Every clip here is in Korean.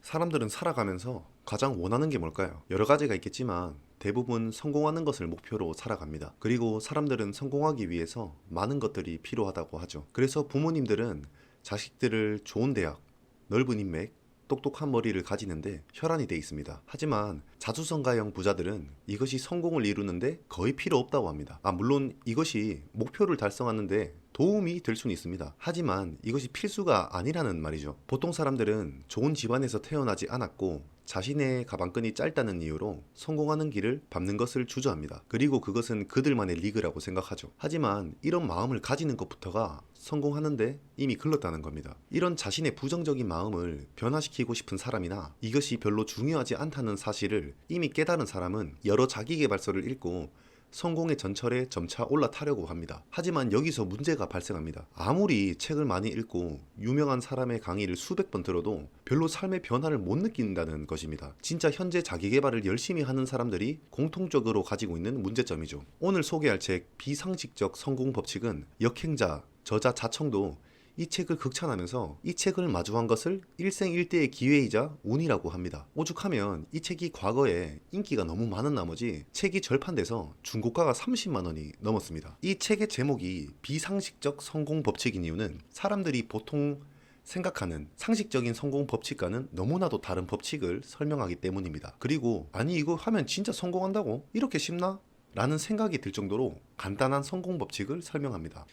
사람들은 살아가면서 가장 원하는 게 뭘까요? 여러 가지가 있겠지만 대부분 성공하는 것을 목표로 살아갑니다. 그리고 사람들은 성공하기 위해서 많은 것들이 필요하다고 하죠. 그래서 부모님들은 자식들을 좋은 대학, 넓은 인맥, 똑똑한 머리를 가지는데 혈안이 돼 있습니다. 하지만 자수성가형 부자들은 이것이 성공을 이루는데 거의 필요 없다고 합니다. 물론 이것이 목표를 달성하는데 도움이 될 수는 있습니다. 하지만 이것이 필수가 아니라는 말이죠. 보통 사람들은 좋은 집안에서 태어나지 않았고 자신의 가방끈이 짧다는 이유로 성공하는 길을 밟는 것을 주저합니다. 그리고 그것은 그들만의 리그라고 생각하죠. 하지만 이런 마음을 가지는 것부터가 성공하는데 이미 글렀다는 겁니다. 이런 자신의 부정적인 마음을 변화시키고 싶은 사람이나 이것이 별로 중요하지 않다는 사실을 이미 깨달은 사람은 여러 자기계발서를 읽고 성공의 전철에 점차 올라타려고 합니다. 하지만 여기서 문제가 발생합니다. 아무리 책을 많이 읽고 유명한 사람의 강의를 수백 번 들어도 별로 삶의 변화를 못 느낀다는 것입니다. 진짜 현재 자기계발을 열심히 하는 사람들이 공통적으로 가지고 있는 문제점이죠. 오늘 소개할 책 비상식적 성공 법칙은 역행자, 저자 자청도 이 책을 극찬하면서 이 책을 마주한 것을 일생일대의 기회이자 운이라고 합니다. 오죽하면 이 책이 과거에 인기가 너무 많은 나머지 책이 절판돼서 중고가가 30만 원이 넘었습니다. 이 책의 제목이 비상식적 성공 법칙인 이유는 사람들이 보통 생각하는 상식적인 성공 법칙과는 너무나도 다른 법칙을 설명하기 때문입니다. 그리고 아니 이거 하면 진짜 성공한다고? 이렇게 쉽나? 라는 생각이 들 정도로 간단한 성공 법칙을 설명합니다.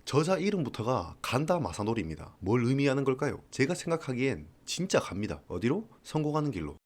저자 이름부터가 간다 마사노리입니다. 뭘 의미하는 걸까요? 제가 생각하기엔 진짜 갑니다. 어디로? 성공하는 길로.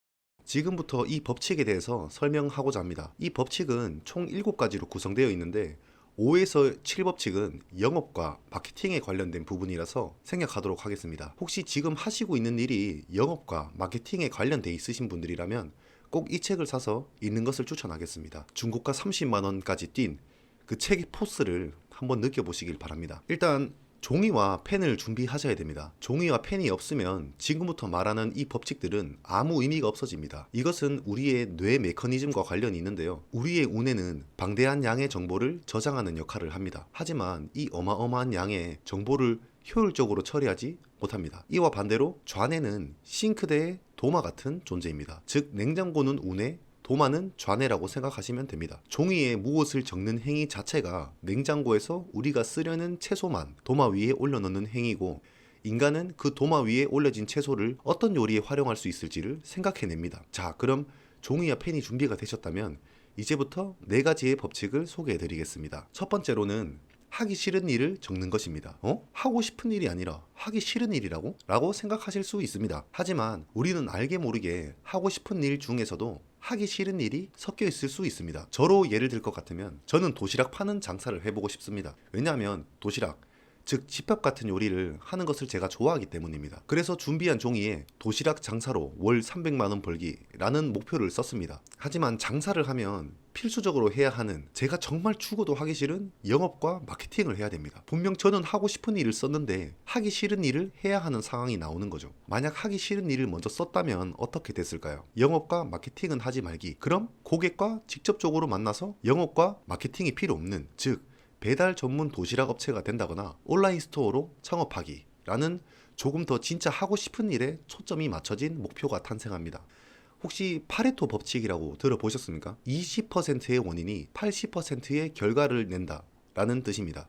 지금부터 이 법칙에 대해서 설명하고자 합니다. 이 법칙은 총 7가지로 구성되어 있는데 5에서 7법칙은 영업과 마케팅에 관련된 부분이라서 생략하도록 하겠습니다. 혹시 지금 하시고 있는 일이 영업과 마케팅에 관련돼 있으신 분들이라면 꼭 이 책을 사서 읽는 것을 추천하겠습니다. 중고가 30만 원까지 뛴 그 책의 포스를 한번 느껴보시길 바랍니다. 일단 종이와 펜을 준비하셔야 됩니다. 종이와 펜이 없으면 지금부터 말하는 이 법칙들은 아무 의미가 없어집니다. 이것은 우리의 뇌 메커니즘과 관련이 있는데요. 우리의 운에는 방대한 양의 정보를 저장하는 역할을 합니다. 하지만 이 어마어마한 양의 정보를 효율적으로 처리하지 못합니다. 이와 반대로 좌뇌는 싱크대의 도마 같은 존재입니다. 즉 냉장고는 운에, 도마는 좌뇌라고 생각하시면 됩니다. 종이에 무엇을 적는 행위 자체가 냉장고에서 우리가 쓰려는 채소만 도마 위에 올려놓는 행위고, 인간은 그 도마 위에 올려진 채소를 어떤 요리에 활용할 수 있을지를 생각해냅니다. 자, 그럼 종이와 펜이 준비가 되셨다면 이제부터 4가지의 법칙을 소개해 드리겠습니다. 첫 번째로는 하기 싫은 일을 적는 것입니다. 하고 싶은 일이 아니라 하기 싫은 일이라고? 라고 생각하실 수 있습니다. 하지만 우리는 알게 모르게 하고 싶은 일 중에서도 하기 싫은 일이 섞여 있을 수 있습니다. 저로 예를 들 것 같으면 저는 도시락 파는 장사를 해보고 싶습니다. 왜냐하면 도시락, 즉 집밥 같은 요리를 하는 것을 제가 좋아하기 때문입니다. 그래서 준비한 종이에 도시락 장사로 월 300만 원 벌기라는 목표를 썼습니다. 하지만 장사를 하면 필수적으로 해야 하는, 제가 정말 죽어도 하기 싫은 영업과 마케팅을 해야 됩니다. 분명 저는 하고 싶은 일을 썼는데 하기 싫은 일을 해야 하는 상황이 나오는 거죠. 만약 하기 싫은 일을 먼저 썼다면 어떻게 됐을까요? 영업과 마케팅은 하지 말기. 그럼 고객과 직접적으로 만나서 영업과 마케팅이 필요 없는, 즉 배달 전문 도시락 업체가 된다거나 온라인 스토어로 창업하기 라는 조금 더 진짜 하고 싶은 일에 초점이 맞춰진 목표가 탄생합니다. 혹시 파레토 법칙이라고 들어보셨습니까? 20%의 원인이 80%의 결과를 낸다 라는 뜻입니다.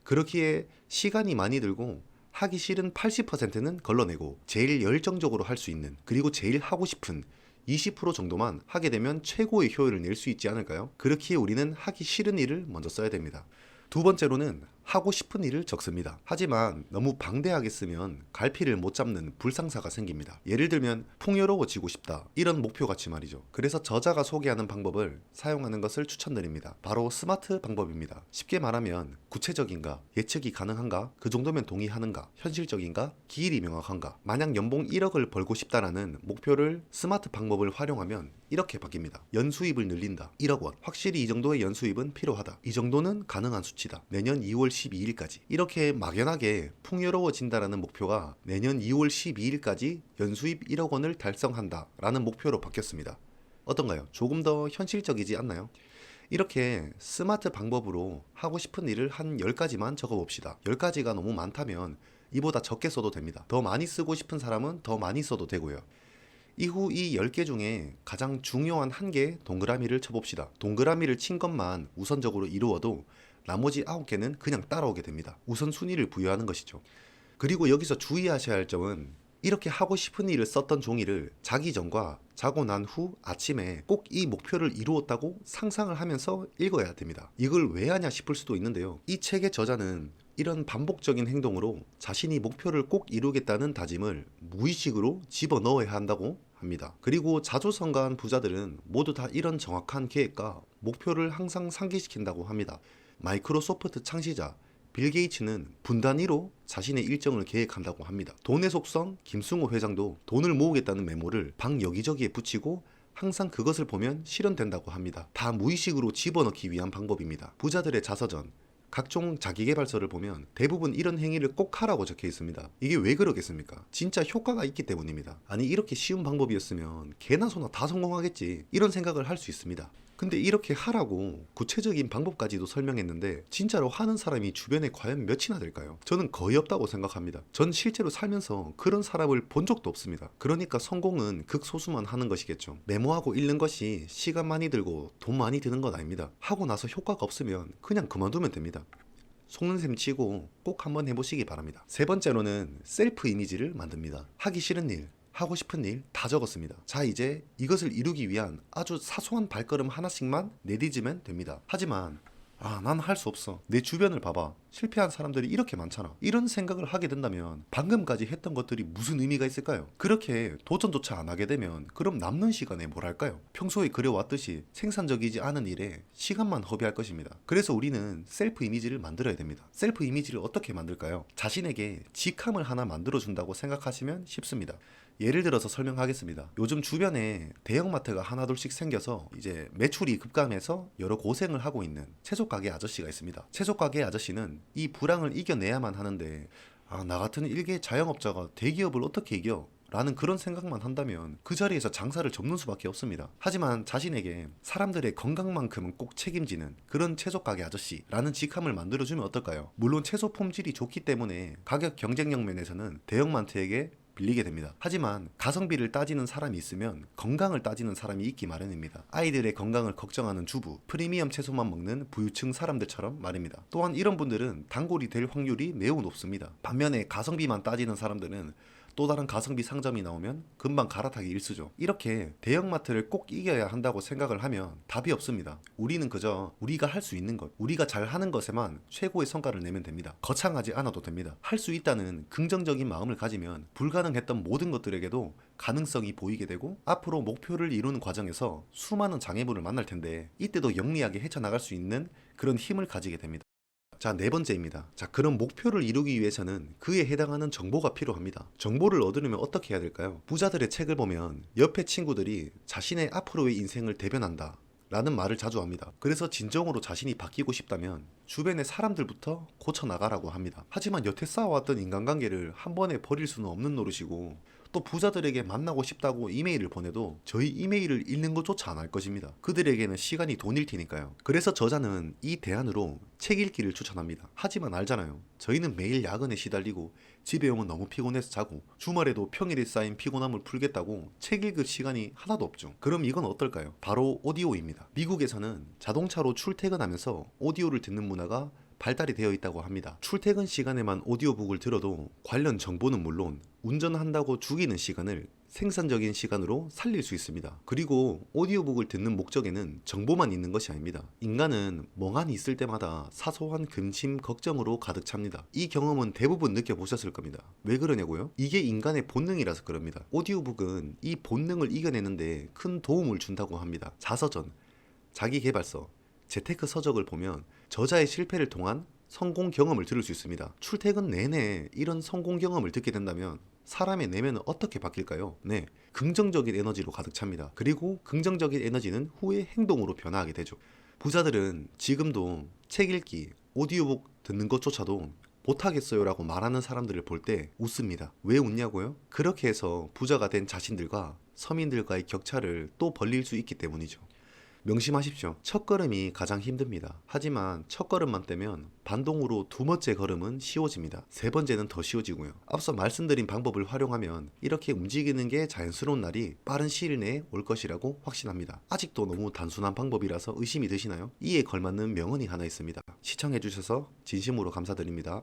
그렇기에 시간이 많이 들고 하기 싫은 80%는 걸러내고 제일 열정적으로 할 수 있는, 그리고 제일 하고 싶은 20% 정도만 하게 되면 최고의 효율을 낼 수 있지 않을까요? 그렇기에 우리는 하기 싫은 일을 먼저 써야 됩니다. 두 번째로는 하고 싶은 일을 적습니다. 하지만 너무 방대하게 쓰면 갈피를 못 잡는 불상사가 생깁니다. 예를 들면 풍요로워지고 싶다, 이런 목표같이 말이죠. 그래서 저자가 소개하는 방법을 사용하는 것을 추천드립니다. 바로 스마트 방법입니다. 쉽게 말하면 구체적인가, 예측이 가능한가, 그 정도면 동의하는가, 현실적인가, 기일이 명확한가. 만약 연봉 1억을 벌고 싶다라는 목표를 스마트 방법을 활용하면 이렇게 바뀝니다. 연수입을 늘린다. 1억 원. 확실히 이 정도의 연수입은 필요하다. 이 정도는 가능한 수치다. 내년 2월 12일까지. 이렇게 막연하게 풍요로워진다라는 목표가 내년 2월 12일까지 연수입 1억 원을 달성한다 라는 목표로 바뀌었습니다. 어떤가요? 조금 더 현실적이지 않나요? 이렇게 스마트 방법으로 하고 싶은 일을 한 10가지만 적어봅시다. 10가지가 너무 많다면 이보다 적게 써도 됩니다. 더 많이 쓰고 싶은 사람은 더 많이 써도 되고요. 이후 이 10개 중에 가장 중요한 한 개 동그라미를 쳐봅시다. 동그라미를 친 것만 우선적으로 이루어도 나머지 9개는 그냥 따라오게 됩니다. 우선순위를 부여하는 것이죠. 그리고 여기서 주의하셔야 할 점은 이렇게 하고 싶은 일을 썼던 종이를 자기 전과 자고 난 후 아침에 꼭 이 목표를 이루었다고 상상을 하면서 읽어야 됩니다. 이걸 왜 하냐 싶을 수도 있는데요. 이 책의 저자는 이런 반복적인 행동으로 자신이 목표를 꼭 이루겠다는 다짐을 무의식으로 집어넣어야 한다고 합니다. 그리고 자주성가한 부자들은 모두 다 이런 정확한 계획과 목표를 항상 상기시킨다고 합니다. 마이크로소프트 창시자 빌 게이츠는 분 단위로 자신의 일정을 계획한다고 합니다. 돈의 속성 김승호 회장도 돈을 모으겠다는 메모를 방 여기저기에 붙이고 항상 그것을 보면 실현된다고 합니다. 다 무의식으로 집어넣기 위한 방법입니다. 부자들의 자서전, 각종 자기계발서를 보면 대부분 이런 행위를 꼭 하라고 적혀 있습니다. 이게 왜 그러겠습니까? 진짜 효과가 있기 때문입니다. 아니 이렇게 쉬운 방법이었으면 개나 소나 다 성공하겠지, 이런 생각을 할 수 있습니다. 근데 이렇게 하라고 구체적인 방법까지도 설명했는데 진짜로 하는 사람이 주변에 과연 몇이나 될까요? 저는 거의 없다고 생각합니다. 전 실제로 살면서 그런 사람을 본 적도 없습니다. 그러니까 성공은 극소수만 하는 것이겠죠. 메모하고 읽는 것이 시간 많이 들고 돈 많이 드는 건 아닙니다. 하고 나서 효과가 없으면 그냥 그만두면 됩니다. 속는 셈 치고 꼭 한번 해보시기 바랍니다. 세 번째로는 셀프 이미지를 만듭니다. 하기 싫은 일, 하고 싶은 일 다 적었습니다. 자, 이제 이것을 이루기 위한 아주 사소한 발걸음 하나씩만 내디지면 됩니다. 하지만 난 할 수 없어. 내 주변을 봐봐. 실패한 사람들이 이렇게 많잖아. 이런 생각을 하게 된다면 방금까지 했던 것들이 무슨 의미가 있을까요? 그렇게 도전조차 안 하게 되면 그럼 남는 시간에 뭘 할까요? 평소에 그려왔듯이 생산적이지 않은 일에 시간만 허비할 것입니다. 그래서 우리는 셀프 이미지를 만들어야 됩니다. 셀프 이미지를 어떻게 만들까요? 자신에게 직함을 하나 만들어준다고 생각하시면 쉽습니다. 예를 들어서 설명하겠습니다. 요즘 주변에 대형마트가 하나둘씩 생겨서 이제 매출이 급감해서 여러 고생을 하고 있는 채소가게 아저씨가 있습니다. 채소가게 아저씨는 이 불황을 이겨내야만 하는데 나 같은 일개 자영업자가 대기업을 어떻게 이겨? 라는 그런 생각만 한다면 그 자리에서 장사를 접는 수밖에 없습니다. 하지만 자신에게 사람들의 건강만큼은 꼭 책임지는 그런 채소가게 아저씨라는 직함을 만들어주면 어떨까요? 물론 채소 품질이 좋기 때문에 가격 경쟁력 면에서는 대형마트에게 빌리게 됩니다. 하지만 가성비를 따지는 사람이 있으면 건강을 따지는 사람이 있기 마련입니다. 아이들의 건강을 걱정하는 주부, 프리미엄 채소만 먹는 부유층 사람들처럼 말입니다. 또한 이런 분들은 단골이 될 확률이 매우 높습니다. 반면에 가성비만 따지는 사람들은 또 다른 가성비 상점이 나오면 금방 갈아타기 일쑤죠. 이렇게 대형마트를 꼭 이겨야 한다고 생각을 하면 답이 없습니다. 우리는 그저 우리가 할 수 있는 것, 우리가 잘하는 것에만 최고의 성과를 내면 됩니다. 거창하지 않아도 됩니다. 할 수 있다는 긍정적인 마음을 가지면 불가능했던 모든 것들에게도 가능성이 보이게 되고 앞으로 목표를 이루는 과정에서 수많은 장애물을 만날 텐데 이때도 영리하게 헤쳐나갈 수 있는 그런 힘을 가지게 됩니다. 자, 네 번째입니다. 자, 그런 목표를 이루기 위해서는 그에 해당하는 정보가 필요합니다. 정보를 얻으려면 어떻게 해야 될까요? 부자들의 책을 보면 옆에 친구들이 자신의 앞으로의 인생을 대변한다 라는 말을 자주 합니다. 그래서 진정으로 자신이 바뀌고 싶다면 주변의 사람들부터 고쳐나가라고 합니다. 하지만 여태 쌓아왔던 인간관계를 한 번에 버릴 수는 없는 노릇이고 또 부자들에게 만나고 싶다고 이메일을 보내도 저희 이메일을 읽는 것조차 안 할 것입니다. 그들에게는 시간이 돈일 테니까요. 그래서 저자는 이 대안으로 책 읽기를 추천합니다. 하지만 알잖아요. 저희는 매일 야근에 시달리고 집에 오면 너무 피곤해서 자고 주말에도 평일에 쌓인 피곤함을 풀겠다고 책 읽을 시간이 하나도 없죠. 그럼 이건 어떨까요? 바로 오디오입니다. 미국에서는 자동차로 출퇴근하면서 오디오를 듣는 문화가 발달이 되어 있다고 합니다. 출퇴근 시간에만 오디오북을 들어도 관련 정보는 물론 운전한다고 죽이는 시간을 생산적인 시간으로 살릴 수 있습니다. 그리고 오디오북을 듣는 목적에는 정보만 있는 것이 아닙니다. 인간은 멍하니 있을 때마다 사소한 근심, 걱정으로 가득 찹니다. 이 경험은 대부분 느껴보셨을 겁니다. 왜 그러냐고요? 이게 인간의 본능이라서 그럽니다. 오디오북은 이 본능을 이겨내는데 큰 도움을 준다고 합니다. 자서전, 자기계발서, 재테크 서적을 보면 저자의 실패를 통한 성공 경험을 들을 수 있습니다. 출퇴근 내내 이런 성공 경험을 듣게 된다면 사람의 내면은 어떻게 바뀔까요? 네, 긍정적인 에너지로 가득 찹니다. 그리고 긍정적인 에너지는 후에 행동으로 변화하게 되죠. 부자들은 지금도 책 읽기, 오디오북 듣는 것조차도 못하겠어요 라고 말하는 사람들을 볼 때 웃습니다. 왜 웃냐고요? 그렇게 해서 부자가 된 자신들과 서민들과의 격차를 또 벌릴 수 있기 때문이죠. 명심하십시오. 첫 걸음이 가장 힘듭니다. 하지만 첫 걸음만 떼면 반동으로 두 번째 걸음은 쉬워집니다. 세 번째는 더 쉬워지고요. 앞서 말씀드린 방법을 활용하면 이렇게 움직이는 게 자연스러운 날이 빠른 시일 내에 올 것이라고 확신합니다. 아직도 너무 단순한 방법이라서 의심이 드시나요? 이에 걸맞는 명언이 하나 있습니다. 시청해주셔서 진심으로 감사드립니다.